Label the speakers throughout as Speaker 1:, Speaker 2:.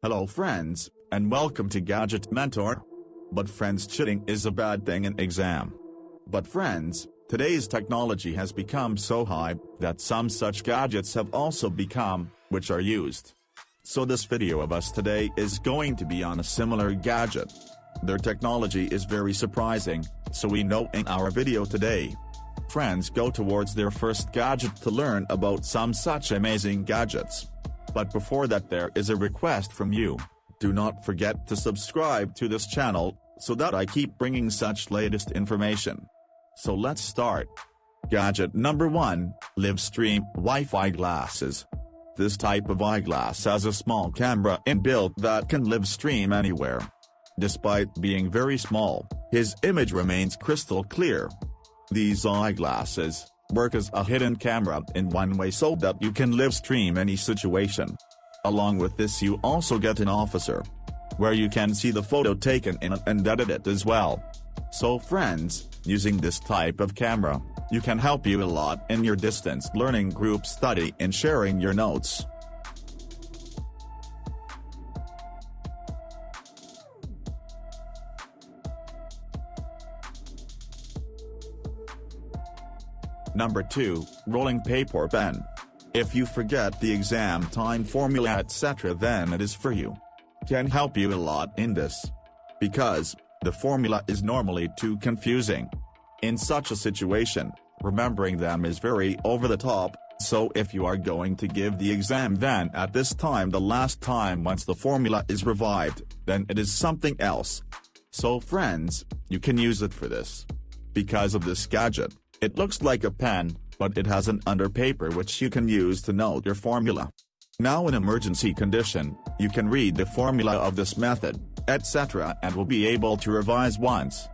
Speaker 1: Hello friends, and welcome to Gadget Mentor. But friends, cheating is a bad thing in exam. But friends, today's technology has become so high that some such gadgets have also become, which are used. So this video of us today is going to be on a similar gadget. Their technology is very surprising, so we know in our video today. Friends, go towards their first gadget to learn about some such amazing gadgets. But before that, there is a request from you. Do not forget to subscribe to this channel, so that I keep bringing such latest information. So let's start. Gadget number 1, Livestream Wi-Fi glasses. This type of eyeglass has a small camera inbuilt that can live stream anywhere. Despite being very small, his image remains crystal clear. These eyeglasses work as a hidden camera in one way so that you can live stream any situation. Along with this, you also get an officer, where you can see the photo taken in it and edit it as well. So friends, using this type of camera, you can help you a lot in your distance learning, group study, and sharing your notes. Number 2, rolling paper pen. If you forget the exam time formula etc., then it is for you. Can help you a lot in this. Because the formula is normally too confusing. In such a situation, remembering them is very over the top, so if you are going to give the exam then at this time the last time once the formula is revived, then it is something else. So friends, you can use it for this. Because of this gadget, it looks like a pen, but it has an under paper which you can use to note your formula. Now in emergency condition, you can read the formula of this method, etc., and will be able to revise once.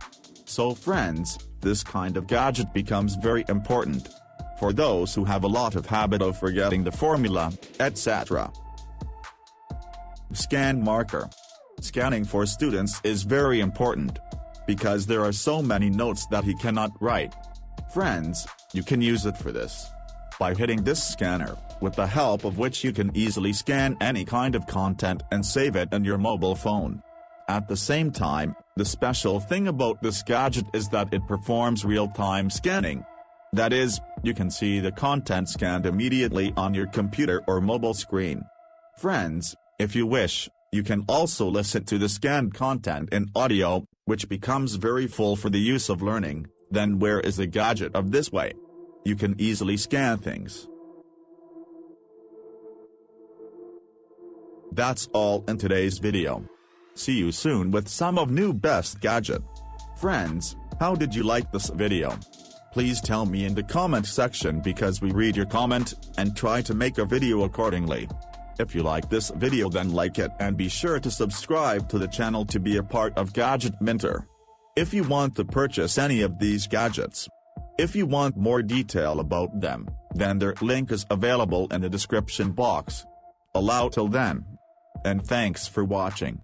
Speaker 1: So friends, this kind of gadget becomes very important for those who have a lot of habit of forgetting the formula, etc. Scan marker. Scanning for students is very important, because there are so many notes that he cannot write. Friends, you can use it for this. By hitting this scanner, with the help of which you can easily scan any kind of content and save it in your mobile phone. At the same time, the special thing about this gadget is that it performs real-time scanning. That is, you can see the content scanned immediately on your computer or mobile screen. Friends, if you wish, you can also listen to the scanned content in audio, which becomes very full for the use of learning. Then where is the gadget of this way? You can easily scan things. That's all in today's video. See you soon with some of new best gadget. Friends, how did you like this video? Please tell me in the comment section because we read your comment and try to make a video accordingly. If you like this video then like it and be sure to subscribe to the channel to be a part of Gadget Mentor. If you want to purchase any of these gadgets, if you want more detail about them, then their link is available in the description box. Allow till then. And thanks for watching.